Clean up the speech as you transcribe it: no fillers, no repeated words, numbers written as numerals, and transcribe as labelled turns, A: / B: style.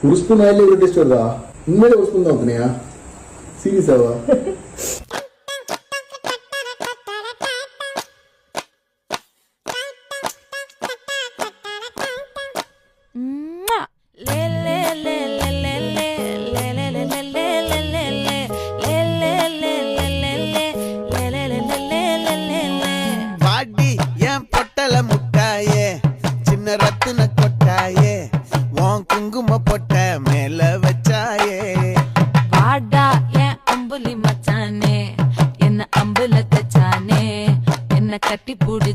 A: ஒரு ஸ்பூன் ஆயிலே ஒரு டேஸ்ட் வருதா? உண்மையிலே ஒரு ஸ்பூன் தான் ஊத்துனியா? சீரியஸாவா?
B: பாடி என் பொட்டல முட்டாயே சின்ன ரத்தின கொட்டாயே உன் குங்கும பொட்ட மேல வச்சாயே
C: வாடா என் அம்புலி மச்சானே என்ன அம்புல தச்சானே என்ன கட்டி புடி